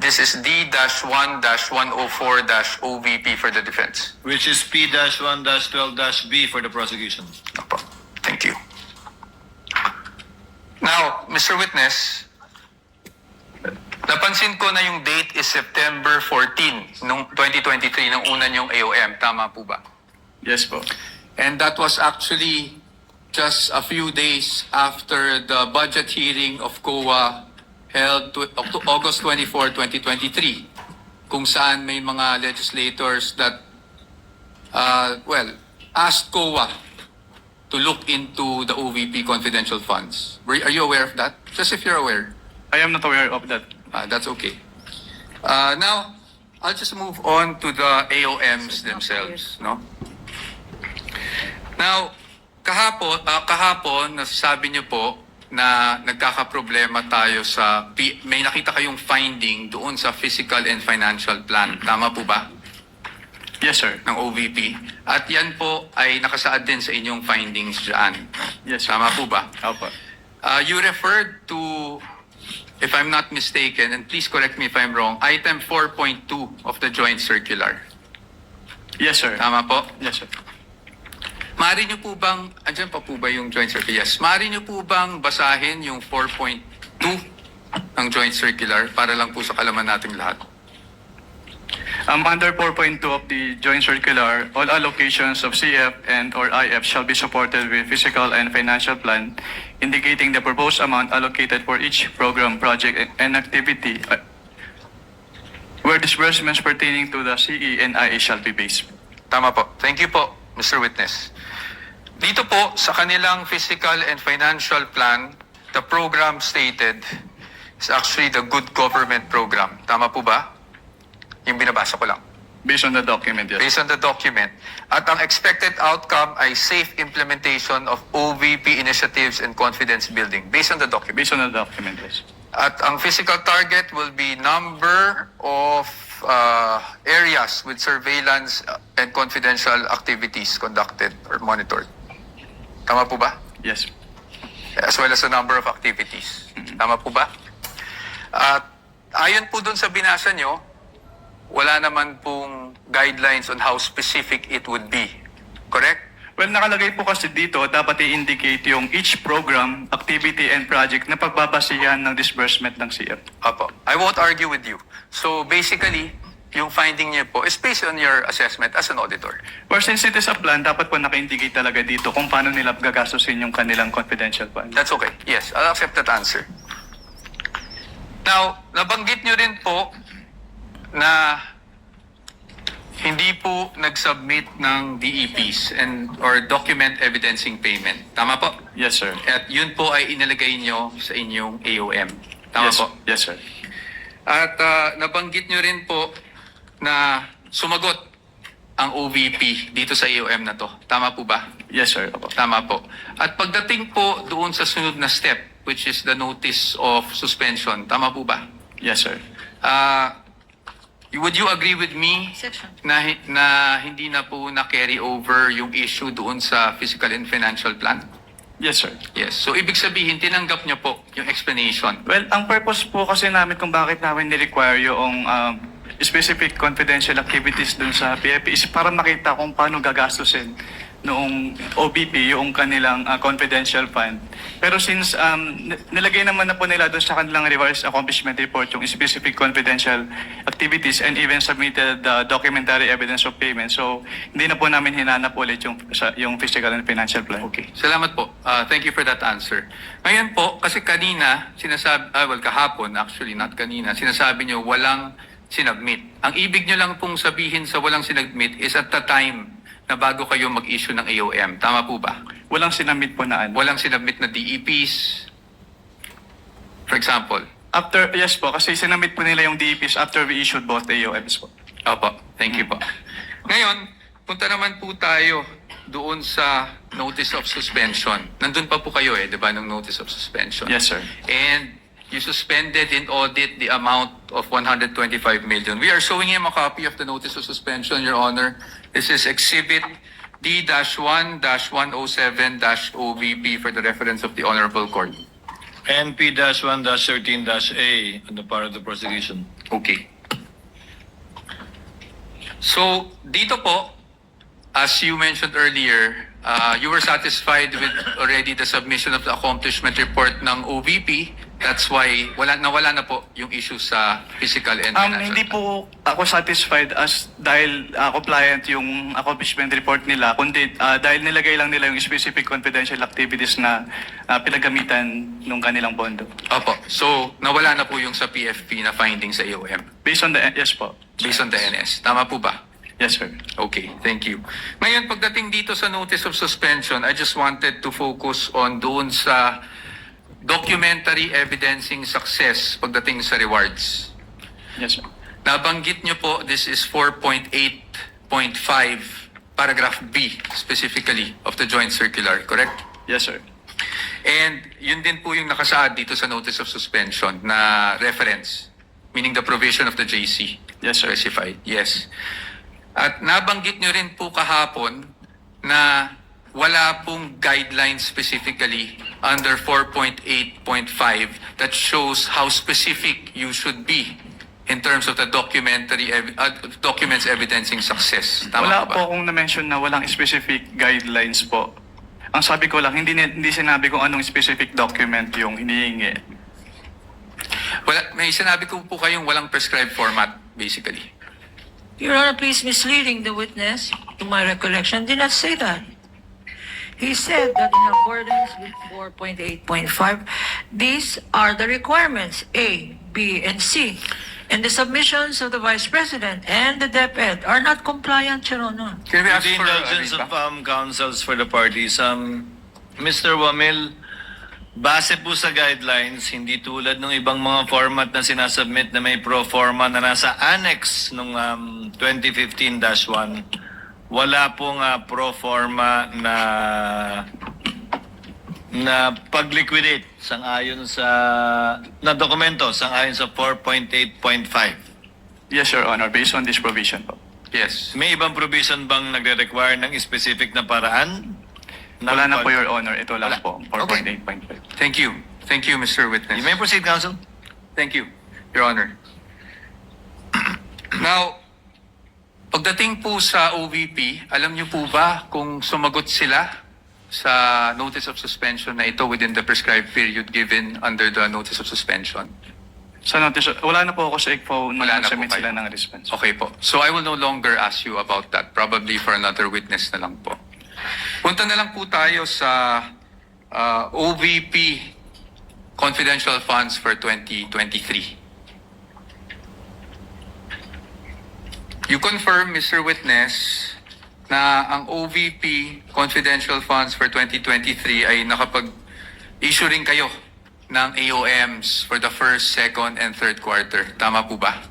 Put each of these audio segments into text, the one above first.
This is D-1-104-OVP for the defense. Which is P-1-12-B for the prosecution. Opo. Thank you. Now, Mr. Witness, napansin ko na yung date is September 14 nung 2023 ng una niyong AOM. Tama po ba? Yes po. And that was actually just a few days after the budget hearing of COA held August 24, 2023, kung saan may mga legislators that, asked COA to look into the OVP confidential funds. Are you aware of that? Just if you're aware. I am not aware of that. That's okay. Now, I'll just move on to the AOMs themselves, no? Now, kahapon nasasabi niyo po na nagkakaproblema tayo sa may nakita kayong finding doon sa physical and financial plan. Tama po ba? Yes, sir. Ng OVP. At yan po ay nakasaad din sa inyong findings dyan. Yes, sir. Tama po ba? Opo. You referred to, if I'm not mistaken, and please correct me if I'm wrong, item 4.2 of the joint circular. Yes, sir. Tama po? Yes, sir. Maaari niyo po bang, andyan pa po ba yung joint circular? Yes. Maaari niyo po bang basahin yung 4.2 ng joint circular para lang po sa kalaman nating lahat? Under 4.2 of the joint circular, all allocations of CF and or IF shall be supported with physical and financial plan indicating the proposed amount allocated for each program, project, and activity where disbursements pertaining to the CE and IA shall be based. Tama po. Thank you po, Mr. Witness. Dito po, sa kanilang physical and financial plan, the program stated is actually the Good Government Program. Tama po ba? Yung binabasa ko lang. Based on the document, yes. Based on the document. At ang expected outcome ay safe implementation of OVP initiatives and confidence building. Based on the document. Based on the document, yes. At ang physical target will be number of areas with surveillance and confidential activities conducted or monitored. Tama po ba? Yes. As well as the number of activities. Tama po ba? At ayon po dun sa binasa nyo, wala naman pong guidelines on how specific it would be. Correct? Well, nakalagay po kasi dito, dapat i-indicate yung each program, activity, and project na pagbabasihan ng disbursement ng CF. Apo. I won't argue with you. So basically, yung finding niyo po is based on your assessment as an auditor. Or since it is a plan, dapat po naka-indicate talaga dito kung paano nila gagastusin yung kanilang confidential fund. That's okay. Yes, I'll accept that answer. Now, nabanggit niyo rin po na hindi po nag-submit ng DEPs or document evidencing payment. Tama po? Yes, sir. At yun po ay inilagay nyo sa inyong AOM. Tama Yes, po? yes, sir. At nabanggit nyo rin po na sumagot ang OVP dito sa AOM na to. Tama po ba? Yes, sir. Opo. Tama po. At pagdating po doon sa sunod na step, which is the notice of suspension, tama po ba? Yes, sir. Would you agree with me na hindi na po na-carry over yung issue doon sa physical and financial plan? Yes, sir. Yes. So, ibig sabihin, tinanggap niyo po yung explanation. Well, ang purpose po kasi namin kung bakit namin ni-require yung specific confidential activities dun sa PFP is para makita kung paano gagastusin noong OBP yung kanilang confidential fund. Pero since nilagay naman na po nila doon sa kanilang revised accomplishment report yung specific confidential activities and even submitted the documentary evidence of payment. So, hindi na po namin hinanap ulit yung physical and financial plan. Okay. Salamat po. Thank you for that answer. Ngayon po, kasi kanina, kahapon actually, not kanina, sinasabi nyo walang sinubmit. Ang ibig nyo lang pong sabihin sa walang sinubmit is at the time na bago kayo mag-issue ng AOM. Tama po ba? Walang sinubmit po na ano. Walang sinubmit na DEPs, for example. Yes po, kasi sinubmit po nila yung DEPs after we issued both AOMs po. Opo. Thank you po. Ngayon, punta naman po tayo doon sa notice of suspension. Nandun pa po kayo di ba, ng notice of suspension? Yes, sir. And you suspended in audit the amount of 125 million. We are showing him a copy of the notice of suspension, Your Honor. This is Exhibit D-1-107-OVP for the reference of the Honorable Court. NP-1-13-A on the part of the prosecution. Okay. So, dito po, as you mentioned earlier, you were satisfied with already the submission of the accomplishment report ng OVP. That's why nawala na po yung issue sa physical and financial. Hindi po ako satisfied as dahil compliant yung accomplishment report nila, kundi dahil nilagay lang nila yung specific confidential activities na pinagamitan nung kanilang pondo. Opo. So, nawala na po yung sa PFP na findings sa AOM. Based on the, yes po. Based on the NS. Tama po ba? Yes, sir. Okay, thank you. Ngayon, pagdating dito sa notice of suspension, I just wanted to focus on doon sa documentary evidencing success pagdating sa rewards. Yes, sir. Nabanggit nyo po, this is 4.8.5, paragraph B specifically of the joint circular, correct? Yes, sir. And yun din po yung nakasaad dito sa notice of suspension na reference, meaning the provision of the JC. Yes, sir. Specified, yes. At nabanggit nyo rin po kahapon na wala pong guidelines specifically under 4.8.5 that shows how specific you should be in terms of the documents evidencing success. Tama Wala ba? po akong na-mention na walang specific guidelines po. Ang sabi ko lang, hindi sinabi kung anong specific document yung hinihingi. May sinabi ko po kayong walang prescribed format, basically. Your Honor, please misleading the witness, to my recollection, did not say that. He said that in accordance with 4.8.5, these are the requirements, A, B, and C. And the submissions of the Vice President and the DepEd are not compliant, Your Honor. Can we With ask the for indulgence a of counsels for the parties, Mr. Wamil, base po sa guidelines, hindi tulad ng ibang mga format na sinasubmit na may pro forma na nasa annex nung 2015-1, wala pong pro forma na pag-liquidate sang-ayon sa na dokumento sang-ayon sa 4.8.5. Yes, Your Honor, based on this provision po. Yes. May ibang provision bang nagre-require ng specific na paraan? Wala na po, Your Honor. Ito lang Wala. po, Okay. 4.8.5. Thank you. Thank you, Mr. Witness. You may proceed, counsel. Thank you, Your Honor. Now, pagdating po sa OVP, alam niyo po ba kung sumagot sila sa notice of suspension na ito within the prescribed period given under the notice of suspension? Sa notice, wala na po ako sa ICFO Wala nung na po submit kayo. sila ng response. Okay po. So I will no longer ask you about that. Probably for another witness na lang po. Punta na lang po tayo sa OVP confidential funds for 2023. You confirm, Mr. Witness, na ang OVP confidential funds for 2023 ay nakapag-issue rin kayo ng AOMs for the first, second, and third quarter. Tama po ba?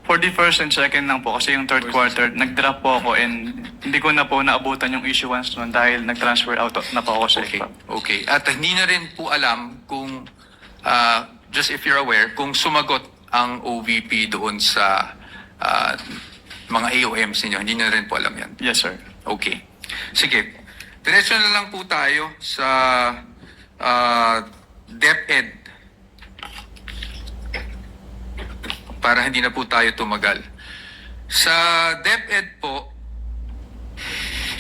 For the first and second lang po, kasi yung third quarter, nag-drop po ako and hindi ko na po naabutan yung issuance nun dahil nag-transfer out na po ako sa Okay. ICFO. Okay. At hindi na rin po alam kung, just if you're aware, kung sumagot ang OVP doon sa mga AOMs ninyo. Hindi na rin po alam yan. Yes, sir. Okay. Sige. Diretso na lang po tayo sa DepEd para hindi na po tayo tumagal. Sa DepEd po,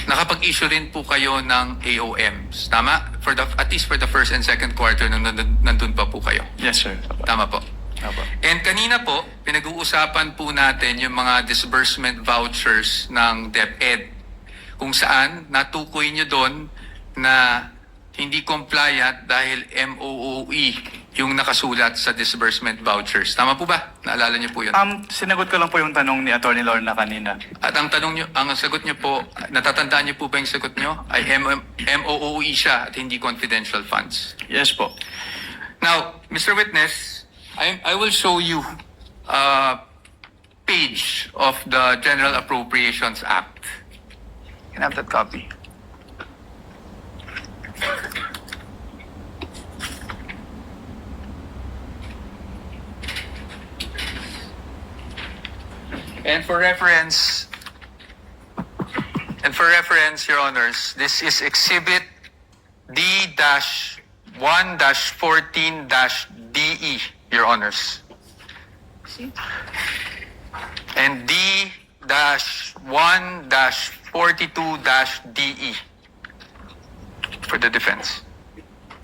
nakapag-issue rin po kayo ng AOMs. Tama? At least for the first and second quarter nandun pa po kayo. Yes, sir. Tama po. Apo. And kanina po, pinag-uusapan po natin yung mga disbursement vouchers ng DepEd. Kung saan natukoy nyo doon na hindi compliant dahil MOOE yung nakasulat sa disbursement vouchers. Tama po ba? Naalala nyo po yun? Sinagot ko lang po yung tanong ni Attorney Lorna kanina. At ang sagot nyo po, natatandaan nyo po ba yung sagot nyo? Ay MOOE siya at hindi confidential funds. Yes po. Now, Mr. Witness, I will show you a page of the General Appropriations Act. Can I have that copy? And for reference, Your Honors, this is Exhibit D-B D-1-14-DE, Your Honors. And D-1-42-DE for the defense.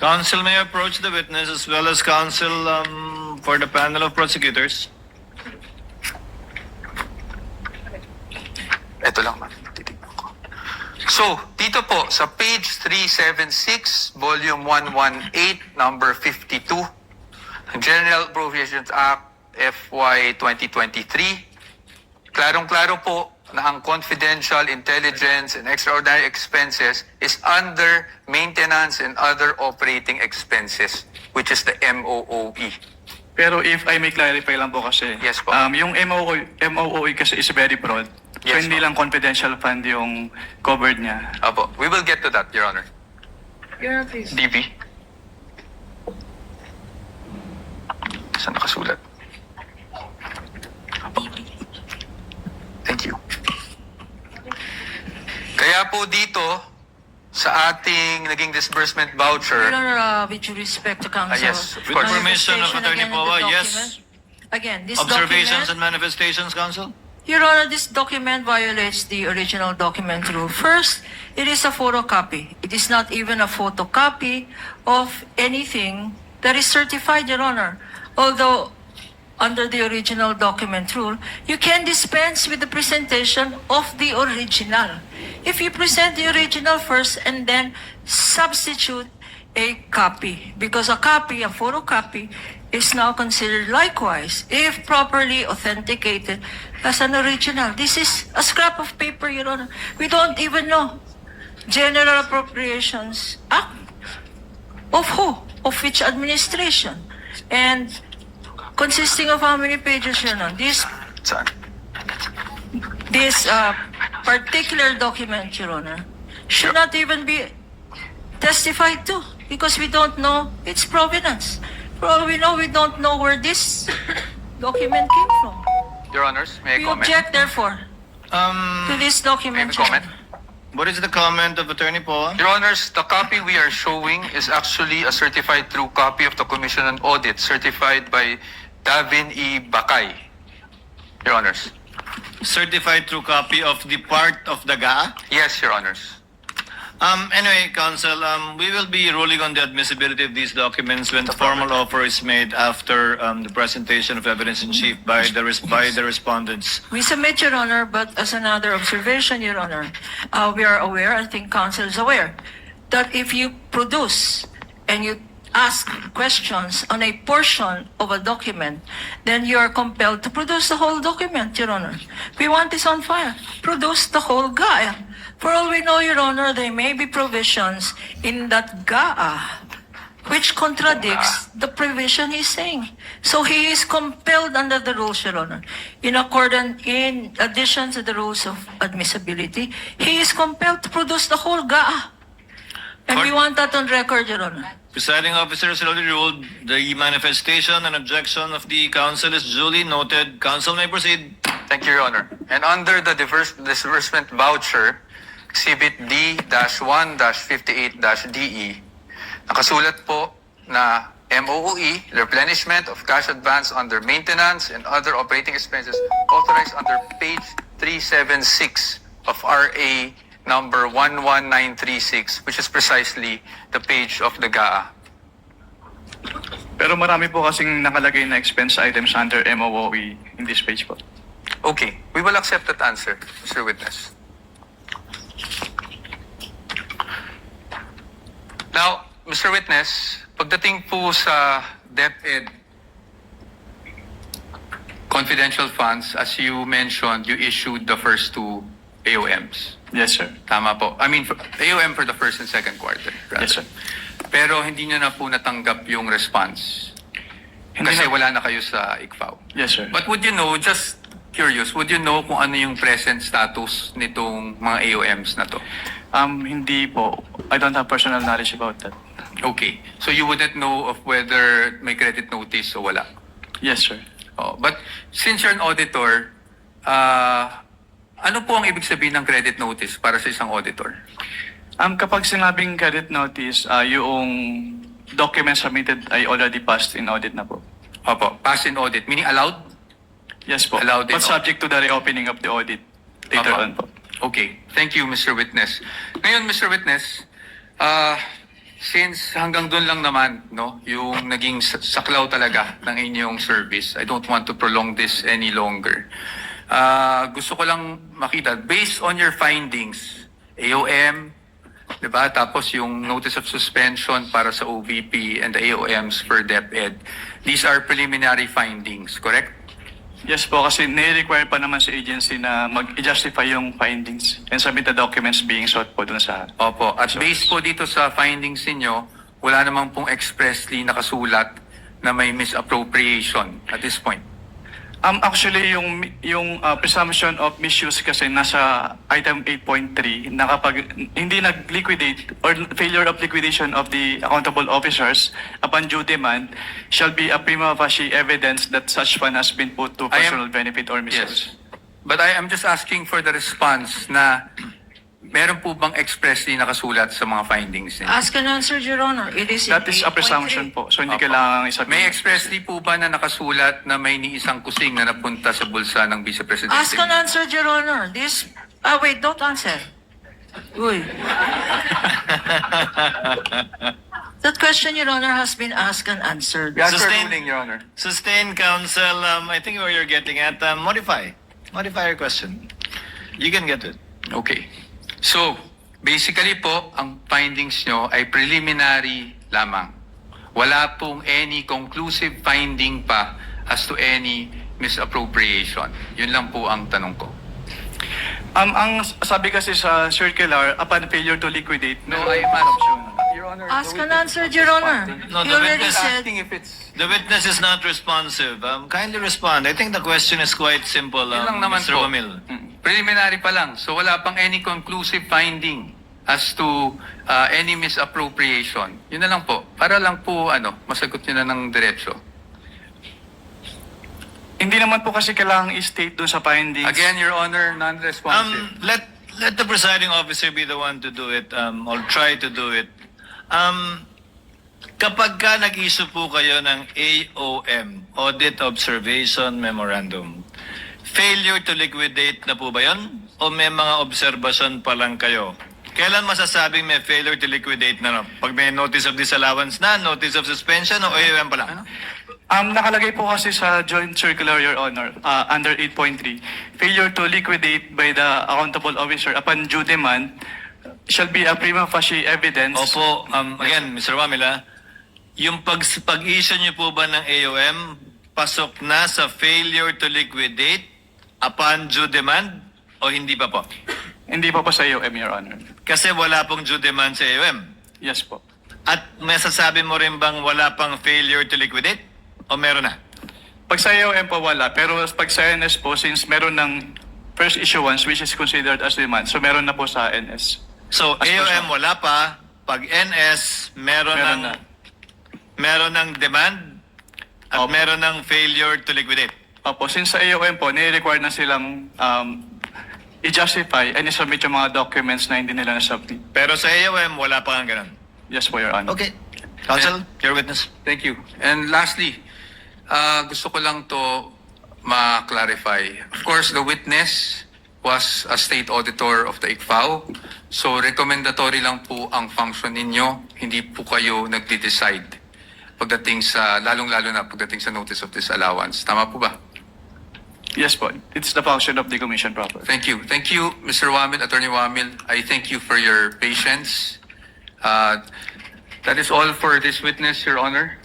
Counsel may approach the witness as well as counsel for the panel of prosecutors. Ito lang, ma'am. Titignan ko. So, dito po, sa page 376, volume 118, number 52, General Appropriations Act FY 2023, klarong-klaro po na ang confidential intelligence and extraordinary expenses is under maintenance and other operating expenses, which is the MOOE. Pero if I may clarify lang po kasi, Yes po. yung MOOE kasi is very broad. So Yes hindi po. lang confidential fund yung covered niya. Apo, we will get to that, Your Honor. Your Honor, please. DV? Saan nakasulat? Apo. Thank you. Kaya po dito, sa ating naging disbursement voucher, Your Honor, with due respect to counsel. yes, of With course. permission of Attorney Manifestation again in the Poa, yes. document. Again, this Observations and document, manifestations, counsel? Your Honor, this document violates the original document rule. First, it is a photocopy. It is not even a photocopy of anything that is certified, Your Honor. Although, under the original document rule, you can dispense with the presentation of the original. If you present the original first and then substitute a copy, because a copy, a photocopy, is now considered likewise, if properly authenticated, as an original. This is a scrap of paper, Your Honor. We don't even know. General Appropriations Act. Of who? Of which administration? And consisting of how many pages, Your Honor? Saan? This particular document, Your Honor, should not even be testified to because we don't know its provenance. For all we know, we don't know where this document came from. Your Honors, may I We comment? object, therefore, to this May I document, Your comment? Honor. What is the comment of Attorney Poa? Your Honors, the copy we are showing is actually a certified true copy of the Commission on Audit, certified by Davin E. Bakay. Your Honors. Certified true copy of the part of the GA? Yes, Your Honors. Anyway, counsel, we will be ruling on the admissibility of these documents when formal offer is made after the presentation of evidence in chief by the respondents. We submit, Your Honor, but as another observation, Your Honor, we are aware, I think counsel is aware, that if you produce and you ask questions on a portion of a document, then you are compelled to produce the whole document, Your Honor. We want this on file. Produce the whole GAA. For all we know, Your Honor, there may be provisions in that GAA which contradicts the provision he's saying. So he is compelled under the rules, Your Honor. In addition to the rules of admissibility, he is compelled to produce the whole GAA. And we want that on record, Your Honor. Presiding officer has already ruled the manifestation and objection of the counsel is duly noted. Counsel may proceed. Thank you, Your Honor. And under the disbursement voucher, Exhibit D-1-58-DE, nakasulat po na MOOE, replenishment of cash advance under maintenance and other operating expenses authorized under page 376 of RA number 11936, which is precisely the page of the GAA. Pero marami po kasing nakalagay na expense items under MOOE in this page po. Okay, we will accept that answer, Mr. Witness. Now, Mr. Witness, pagdating po sa DepEd confidential funds, as you mentioned, you issued the first two AOMs. Yes, sir. Tama po. I mean, AOM for the first and second quarter. Rather. Yes, sir. Pero hindi nyo na po natanggap yung response. Hindi Kasi na- wala na kayo sa ICFAO. Yes, sir. But would you know, just curious, would you know kung ano yung present status nitong mga AOMs na to? Hindi po. I don't have personal knowledge about that. Okay. So you wouldn't know of whether may credit notice o wala? Yes, sir. Oh, but since you're an auditor, ano po ang ibig sabihin ng credit notice para sa isang auditor? Kapag sinabing credit notice, yung documents submitted ay already passed in audit na po. Opo, pass in audit, meaning allowed? Yes po. Allowed in But subject to the reopening of the audit later Opo. on po. Okay. Thank you, Mr. Witness. Ngayon, Mr. Witness, since hanggang doon lang naman, no, yung naging saklaw talaga ng inyong service, I don't want to prolong this any longer. Gusto ko lang makita, based on your findings, AOM, di ba? Tapos yung notice of suspension para sa OVP and the AOMs for DepEd, these are preliminary findings, correct? Yes po, kasi nire-require pa naman sa agency na mag-justify yung findings and submit the documents being sought po dun sa... Opo. At based po dito sa findings ninyo, wala namang pong expressly nakasulat na may misappropriation at this point. Actually, yung presumption of misuse kasi nasa item 8.3 na kapag hindi nag-liquidate or failure of liquidation of the accountable officers upon due demand shall be a prima facie evidence that such fund has been put to I am- personal benefit or misuse. Yes. But I am just asking for the response na meron po bang expressly nakasulat sa mga findings ninyo? Ask and answer, Your Honor. It is in That is a 8.3. presumption po. So hindi Opo. kailangan isabihin. May expressly po ba na nakasulat na may ni isang kusing na napunta sa bulsa ng Vice Presidente? Ask and answer, Your Honor. This... wait, don't answer. Uy. That question, Your Honor, has been asked and answered. We ask for Sustain- ruling, Your Honor. Sustained counsel, I think where you're getting at, modify your question. You can get it. Okay. So, basically po, ang findings nyo ay preliminary lamang. Wala pong any conclusive finding pa as to any misappropriation. Yun lang po ang tanong ko. Ang sabi kasi sa circular, upon failure to liquidate, No, I am asking. Your Honor, Ask the and witness answer, is Your Honor. responding. No, You the already witness said... Asking if it's... The witness is not responsive. Kindly respond. I think the question is quite simple, Yun lang naman Mr. po. Wamil. Preliminary pa lang. So wala pang any conclusive finding as to any misappropriation. Yun na lang po. Para lang po masagot nyo na ng diretso. hindi naman po kasi kailangang i-state dun sa findings. Again, Your Honor, non-responsive. Let the presiding officer be the one to do it, or try to do it. Kapag ka nag-issue po kayo ng AOM, Audit Observation Memorandum, failure to liquidate na po ba yun? O may mga observation pa lang kayo? Kailan masasabing may failure to liquidate na? Pag may notice of disallowance na, notice of suspension, o AOM pa lang? Nakalagay po kasi sa joint circular, Your Honor, under 8.3, failure to liquidate by the accountable officer upon due demand shall be a prima facie evidence. Opo, again, Mr. Wamila, yung pag-issue niyo po ba ng AOM, pasok na sa failure to liquidate upon due demand o hindi pa po? Hindi pa po sa AOM, Your Honor. Kasi wala pong due demand sa AOM. Yes po. At masasabi mo rin bang wala pang failure to liquidate? O meron na? Pag sa AOM po wala, pero pag sa NS po, since meron ng first issuance which is considered as demand, so meron na po sa NS. So, As per AOM sa- wala pa. Pag NS, meron ng demand at Opo. meron ng failure to liquidate. Opo, since sa AOM po, nire-require na silang i-justify and i-submit yung mga documents na hindi nila na-submit. Pero sa AOM, wala pa nga ganun. Yes po, Your Honor. Okay. Counsel, your witness. Thank you. And lastly, gusto ko lang to ma-clarify. Of course, the witness was a state auditor of the ICFAO. So, recommendatory lang po ang function ninyo. Hindi po kayo nagde-decide pagdating sa, lalong-lalo na pagdating sa notice of disallowance. Tama po ba? Yes po. It's the function of the commission proper. Thank you. Thank you, Mr. Wamil, Attorney Wamil. I thank you for your patience. That is all for this witness, Your Honor.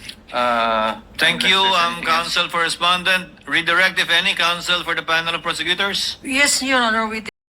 Thank unless you, there's anything else. counsel for respondent. Redirect, if any, counsel for the panel of prosecutors. Yes, Your Honor, with